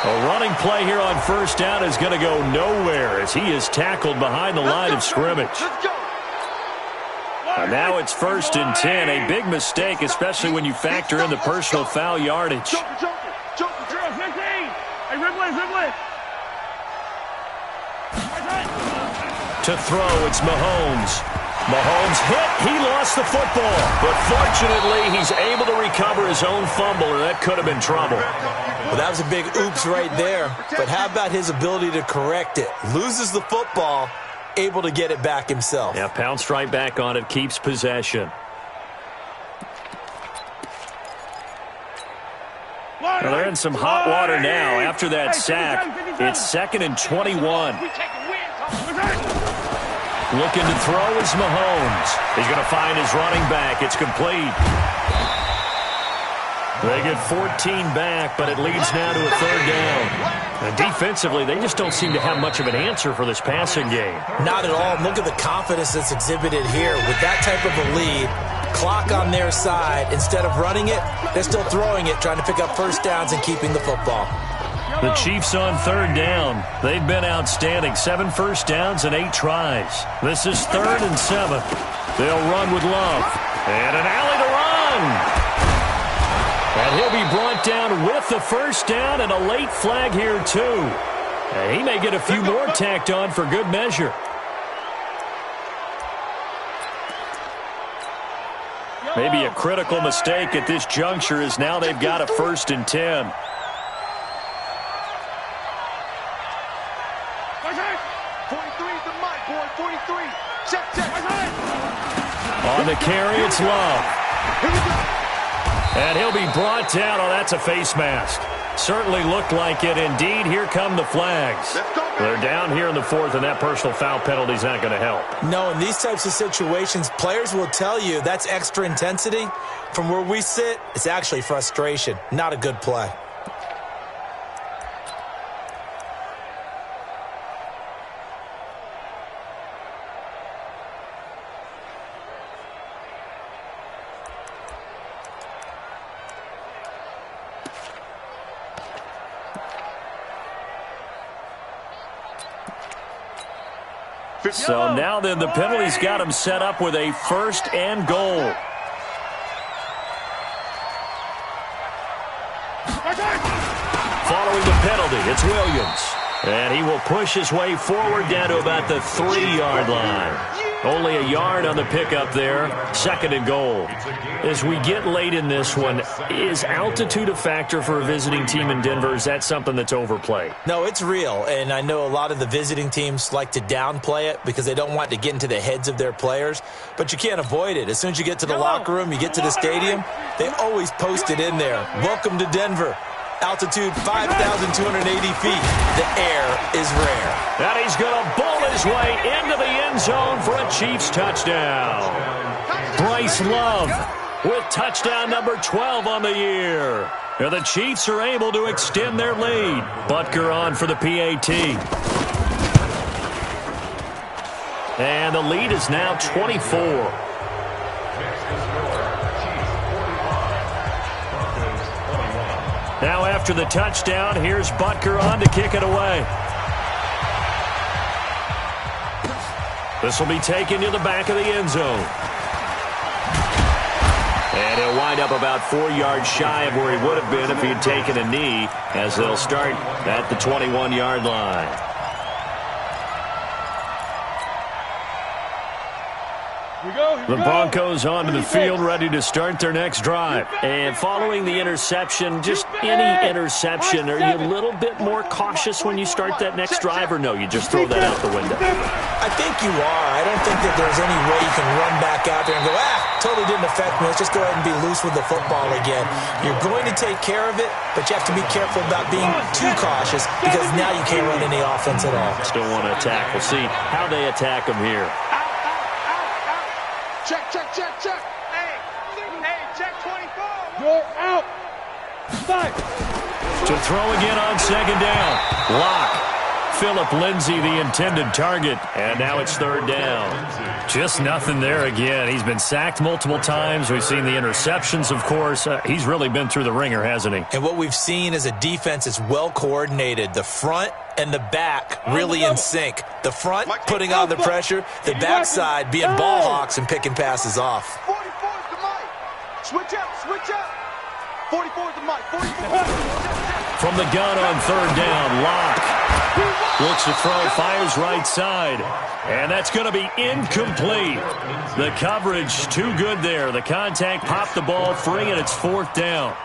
Speaker 1: A running play here on first down is going to go nowhere as he is tackled behind the line of scrimmage.
Speaker 2: Let's go.
Speaker 1: And now it's 1st and 10. A big mistake, especially when you factor in the personal foul yardage.
Speaker 3: Joker. 15. Hey, Ridley.
Speaker 1: To throw, it's Mahomes. Mahomes hit. He lost the football. But fortunately, he's able to recover his own fumble, or that could have been trouble.
Speaker 4: Well, that was a big oops right there. But how about his ability to correct it? Loses the football, able to get it back himself.
Speaker 1: Yeah, pounced right back on it, keeps possession. Well, they're in some hot water now. After that sack, it's 2nd and 21. Looking to throw is Mahomes. He's going to find his running back. It's complete. They get 14 back, but it leads now to a 3rd down. And defensively, they just don't seem to have much of an answer for this passing game.
Speaker 4: Not at all. Look at the confidence that's exhibited here. With that type of a lead, clock on their side, instead of running it, they're still throwing it, trying to pick up 1st downs and keeping the football.
Speaker 1: The Chiefs on 3rd down. They've been outstanding. 7 first downs and 8 tries. This is 3rd and 7. They'll run with Love. And an alley to run. And he'll be brought down with the 1st down and a late flag here, too. And he may get a few more tacked on for good measure. Maybe a critical mistake at this juncture is now they've got a 1st and 10.
Speaker 2: 43's the mic, boy. 43. Check.
Speaker 1: On the carry, it's Love. And he'll be brought down. Oh, that's a face mask. Certainly looked like it. Indeed, here come the flags. They're down here in the 4th, and that personal foul penalty is not going to help.
Speaker 4: No, in these types of situations, players will tell you that's extra intensity. From where we sit, it's actually frustration. Not a good play.
Speaker 1: So now then, the penalty's got him set up with a 1st and goal. Following the penalty, it's Williams. And he will push his way forward down to about the 3-yard line. Only a yard on the pickup there. 2nd and goal. As we get late in this one, is altitude a factor for a visiting team in Denver? Is that something that's overplayed?
Speaker 4: No, it's real, and I know a lot of the visiting teams like to downplay it because they don't want to get into the heads of their players, but you can't avoid it. As soon as you get to the locker room, you get to the stadium, they always post it in there. Welcome to Denver. Altitude 5,280 feet. The air is rare.
Speaker 1: And he's going to bowl his way into the end zone for a Chiefs touchdown. Bryce Love with touchdown number 12 on the year. And the Chiefs are able to extend their lead. Butker on for the PAT. And the lead is now 24. Now after the touchdown, here's Butker on to kick it away. This will be taken to the back of the end zone. And he'll wind up about 4 yards shy of where he would have been if he had taken a knee, as they'll start at the 21-yard line. The Broncos onto the field, ready to start their next drive. And following the interception, just any interception, are you a little bit more cautious when you start that next drive, or no, you just throw that out the window?
Speaker 4: I think you are. I don't think that there's any way you can run back out there and go, totally didn't affect me. Let's just go ahead and be loose with the football again. You're going to take care of it, but you have to be careful about being too cautious because now you can't run any offense at all.
Speaker 1: Still want to attack. We'll see how they attack them here.
Speaker 2: Check. Hey, check 24.
Speaker 3: You're out. Fight.
Speaker 1: To throw again on 2nd down. Lock. Phillip Lindsay, the intended target. And now it's 3rd down. Just nothing there again. He's been sacked multiple times. We've seen the interceptions, of course. He's really been through the ringer, hasn't he?
Speaker 4: And what we've seen is a defense that's well coordinated. The front and the back really in sync. The front putting on the pressure, the backside being ball hawks and picking passes off.
Speaker 2: 44 is the mic. Switch up, switch up. 44 is the mic. 44.
Speaker 1: From the gun on third down, Locke looks to throw, fires right side. And that's going to be incomplete. The coverage too good there. The contact popped the ball free, and it's fourth down.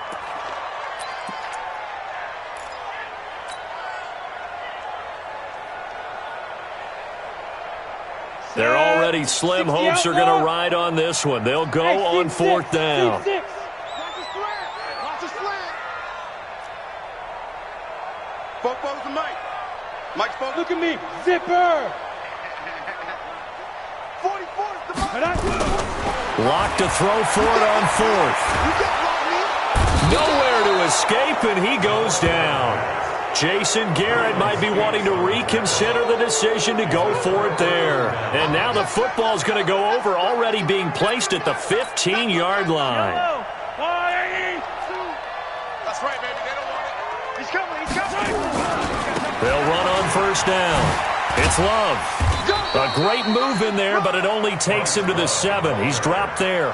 Speaker 1: They're already slim. Hopes are going to ride on this one. They'll go on fourth down.
Speaker 2: Lots of slant. Lots of slant. Fofo's the mic. Mike's Fofo.
Speaker 3: Look at me. Zipper.
Speaker 2: 44 is the mic.
Speaker 1: Lock to throw for it on fourth.
Speaker 2: You got block me.
Speaker 1: Nowhere to escape, and he goes down. Jason Garrett might be wanting to reconsider the decision to go for it there. And now the football's going to go over, already being placed at the 15-yard line.
Speaker 2: That's right, baby. They don't want it. He's coming. He's coming.
Speaker 1: They'll run on first down. It's Love. A great move in there, but it only takes him to the 7. He's dropped there.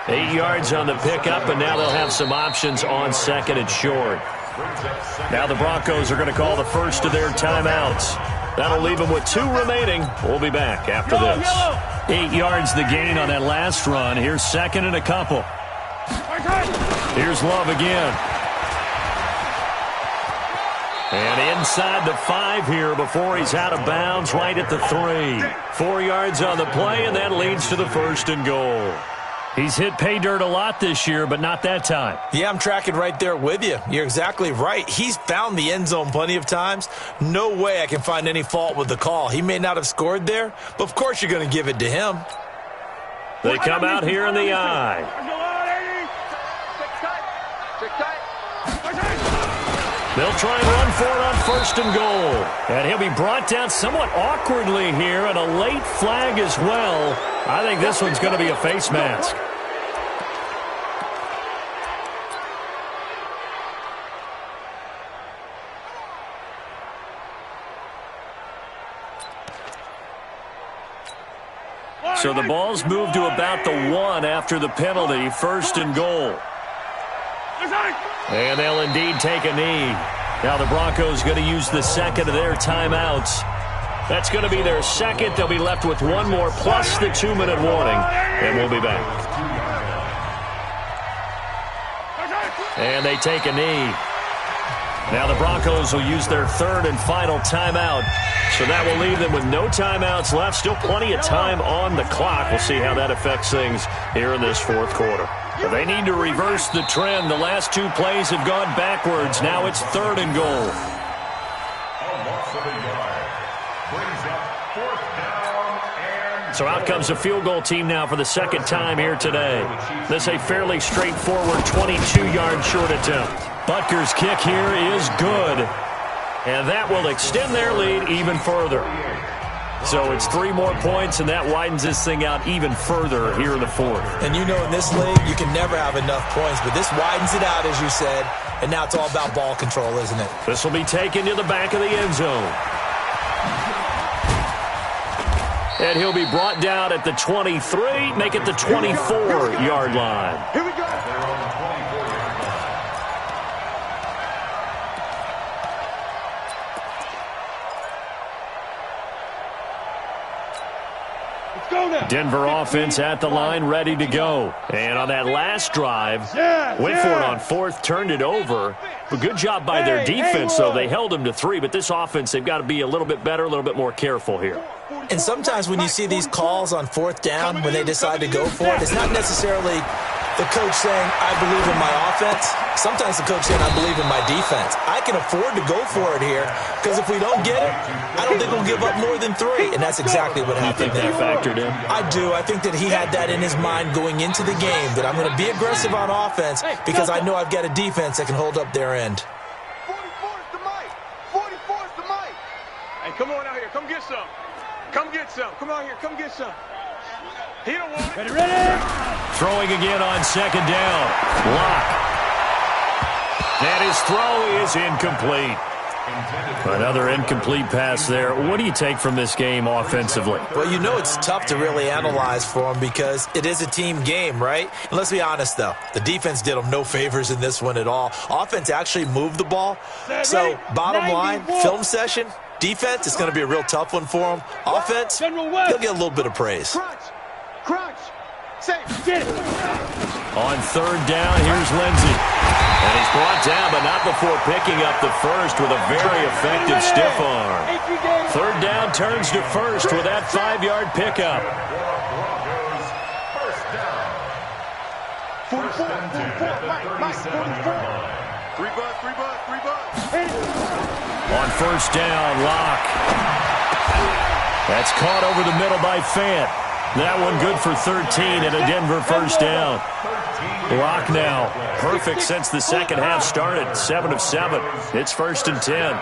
Speaker 1: 8 yards on the pickup, and now they'll have some options on second and short. Now the Broncos are going to call the first of their timeouts. That'll leave them with 2 remaining. We'll be back after this. 8 yards the gain on that last run. Here's second and a couple. Here's Love again. And inside the 5 here before he's out of bounds, right at the 3. 4 yards on the play, and that leads to the first and goal. He's hit pay dirt a lot this year, but not that time.
Speaker 4: Yeah, I'm tracking right there with you. You're exactly right. He's found the end zone plenty of times. No way I can find any fault with the call. He may not have scored there, but of course you're going to give it to him.
Speaker 1: They come out here in the eye. They'll try and run for it on first and goal. And he'll be brought down somewhat awkwardly here, and a late flag as well. I think this one's going to be a face mask. So the ball's moved to about the 1 after the penalty, first and goal. And they'll indeed take a knee. Now the Broncos going to use the second of their timeouts. That's going to be their second. They'll be left with 1 more plus the 2-minute warning. And we'll be back. And they take a knee. Now the Broncos will use their third and final timeout. So that will leave them with no timeouts left. Still plenty of time on the clock. We'll see how that affects things here in this fourth quarter. But they need to reverse the trend. The last 2 plays have gone backwards. Now it's third and goal.
Speaker 5: A loss of a yard brings up fourth down and...
Speaker 1: So out comes the field goal team now for the second time here today. This is a fairly straightforward 22-yard short attempt. Butker's kick here is good. And that will extend their lead even further. So it's 3 more points, and that widens this thing out even further here in the fourth.
Speaker 4: And you know in this league, you can never have enough points, but this widens it out, as you said, and now it's all about ball control, isn't it?
Speaker 1: This will be taken to the back of the end zone. And he'll be brought down at the 23, make it the 24-yard line.
Speaker 2: Here we go.
Speaker 1: Denver offense at the line, ready to go. And on that last drive, went for it on fourth, turned it over. But good job by their defense, though. They held them to 3, but this offense, they've got to be a little bit better, a little bit more careful here.
Speaker 4: And sometimes when you see these calls on fourth down, when they decide to go for it, it's not necessarily the coach saying, I believe in my offense. Sometimes the coach saying, I believe in my defense. I can afford to go for it here because if we don't get it, I don't think we'll give up more than 3. And that's exactly what happened there.
Speaker 1: You think that factored in?
Speaker 4: I do. I think that he had that in his mind going into the game, that I'm going to be aggressive on offense because I know I've got a defense that can hold up their end.
Speaker 2: 44 is the mic. 44 is the mic.
Speaker 3: Hey, come on out here. Come get some. Come get some. Come out here. Come get some. He don't want it. Ready?
Speaker 1: Throwing again on second down. Lock. And his throw is incomplete. Another incomplete pass there. What do you take from this game offensively?
Speaker 4: Well, you know it's tough to really analyze for them because it is a team game, right? And let's be honest, though. The defense did them no favors in this one at all. Offense actually moved the ball. So, bottom line, film session, defense is going to be a real tough one for them. Offense, they'll get a little bit of praise.
Speaker 2: Crunch. Safe. Get it.
Speaker 1: On third down, here's Lindsey. And he's brought down, but not before picking up the first with a very effective stiff arm. Third down turns to first with that 5-yard pickup.
Speaker 2: 44, Mike, 44. 3 bucks.
Speaker 1: On first down, Locke. That's caught over the middle by Fant. That one good for 13 and a Denver first down. Locke now perfect since the second half started. 7 of 7. It's 1st and 10.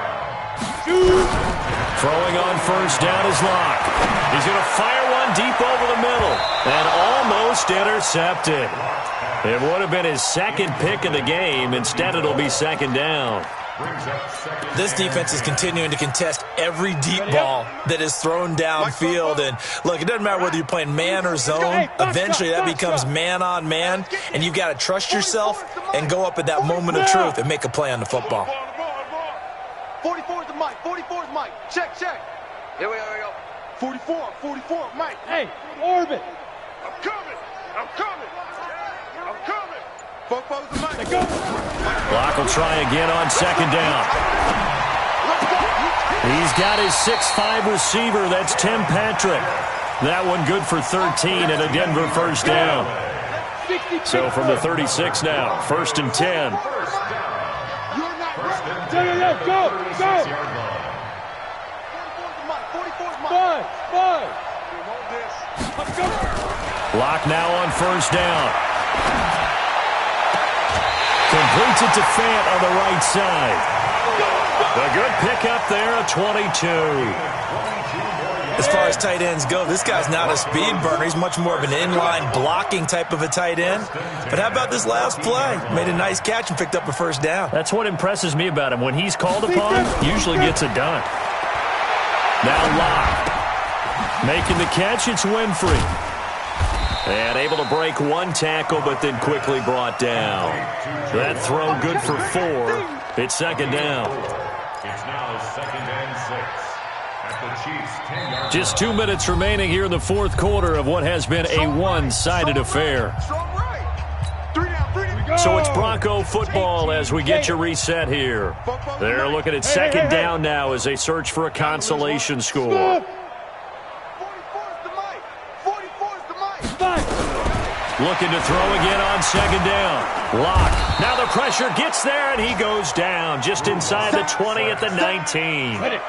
Speaker 1: Throwing on first down is Locke. He's going to fire one deep over the middle and almost intercepted. It would have been his second pick of the game. Instead, it'll be 2nd down.
Speaker 4: This defense is continuing to contest every deep ball that is thrown downfield. And, look, it doesn't matter whether you're playing man or zone. Eventually, that becomes man-on-man, and you've got to trust yourself and go up at that moment of truth and make a play on the football.
Speaker 2: 44 is the Mike. 44 is Mike. Check. Here we go. 44, Mike.
Speaker 3: Hey, orbit.
Speaker 2: I'm coming. Four's the Mike.
Speaker 3: Go.
Speaker 1: Locke will try again on 2nd down. He's got his 6'5 receiver. That's Tim Patrick. That one good for 13 and a Denver first down. So from the 36 now, 1st and 10.
Speaker 3: Go. 5. Let's go.
Speaker 1: Locke now on first down. Completes it to Fant on the right side. A good pickup there, a 22.
Speaker 4: As far as tight ends go, this guy's not a speed burner. He's much more of an inline blocking type of a tight end. But how about this last play? Made a nice catch and picked up a first down.
Speaker 1: That's what impresses me about him. When he's called upon, usually gets it done. Now Locke. Making the catch, it's Winfrey. And able to break one tackle, but then quickly brought down. That throw good for 4. It's 2nd down.
Speaker 5: It's now 2nd and 6 at the Chiefs' 10-yard line.
Speaker 1: Just 2 minutes remaining here in the 4th quarter of what has been a one-sided affair. So it's Bronco football as we get you reset here. They're looking at 2nd down now as they search for a consolation score. Looking to throw again on 2nd down. Locke. Now the pressure gets there, and he goes down just inside the 20 at the 19.
Speaker 2: Got him.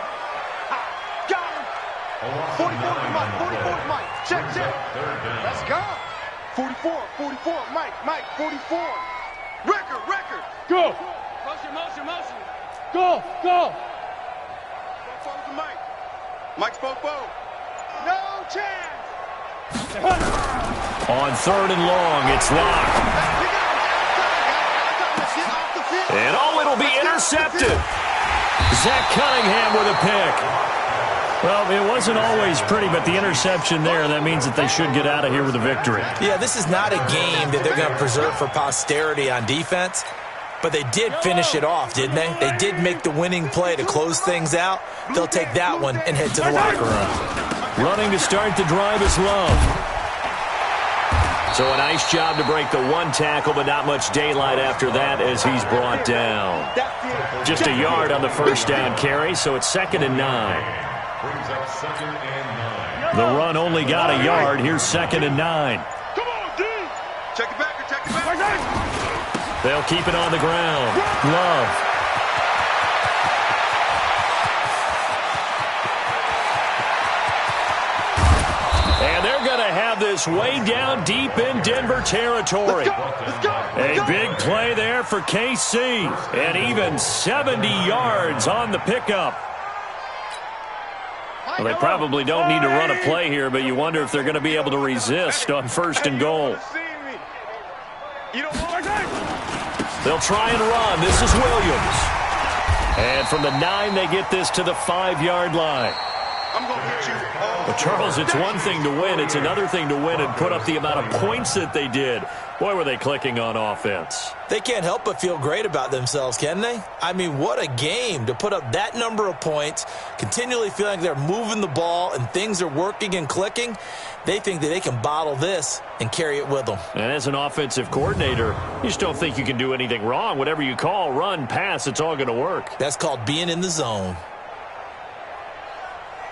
Speaker 2: 44 is Mike. Check. Let's go. 44, Mike, 44. Record.
Speaker 3: Go.
Speaker 2: Motion.
Speaker 3: Go.
Speaker 2: Four's the Mike. Mike's Fofo. No chance.
Speaker 1: On 3rd and long, it's Locke. And it'll be intercepted. Zach Cunningham with a pick. Well, it wasn't always pretty, but the interception there, that means that they should get out of here with a victory.
Speaker 4: Yeah, this is not a game that they're going to preserve for posterity on defense, but they did finish it off, didn't they? They did make the winning play to close things out. They'll take that one and head to the locker room.
Speaker 1: Running to start the drive is Love. So a nice job to break the one tackle, but not much daylight after that as he's brought down. Just a yard on the first down carry, so it's 2nd and 9.
Speaker 5: Brings up 2nd and 9.
Speaker 1: The run only got a yard. Here's 2nd and 9.
Speaker 2: Come on, D. Check it back.
Speaker 1: They'll keep it on the ground. Love. And they're going to have this way down deep in Denver territory.
Speaker 2: Let's go.
Speaker 1: A big play there for KC. And even 70 yards on the pickup. Well, they probably don't need to run a play here, but you wonder if they're going to be able to resist on 1st and goal. They'll try and run. This is Williams. And from the 9, they get this to the 5-yard line.
Speaker 2: I'm going to hit you.
Speaker 1: Well, Charles, it's one thing to win. It's another thing to win and put up the amount of points that they did. Boy, were they clicking on offense.
Speaker 4: They can't help but feel great about themselves, can they? I mean, what a game to put up that number of points, continually feeling like they're moving the ball and things are working and clicking. They think that they can bottle this and carry it with them.
Speaker 1: And as an offensive coordinator, you just don't think you can do anything wrong. Whatever you call, run, pass, it's all going to work.
Speaker 4: That's called being in the zone.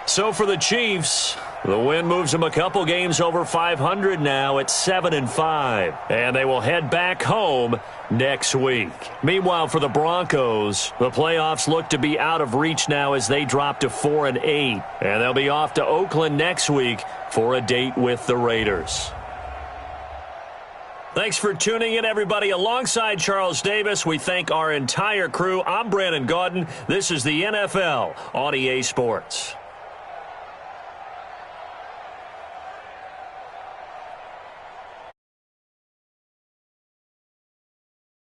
Speaker 1: So for the Chiefs, the win moves them a couple games over 500 now at 7-5. And they will head back home next week. Meanwhile, for the Broncos, the playoffs look to be out of reach now as they drop to 4-8. And they'll be off to Oakland next week for a date with the Raiders. Thanks for tuning in, everybody. Alongside Charles Davis, we thank our entire crew. I'm Brandon Gaudin. This is the NFL on EA Sports.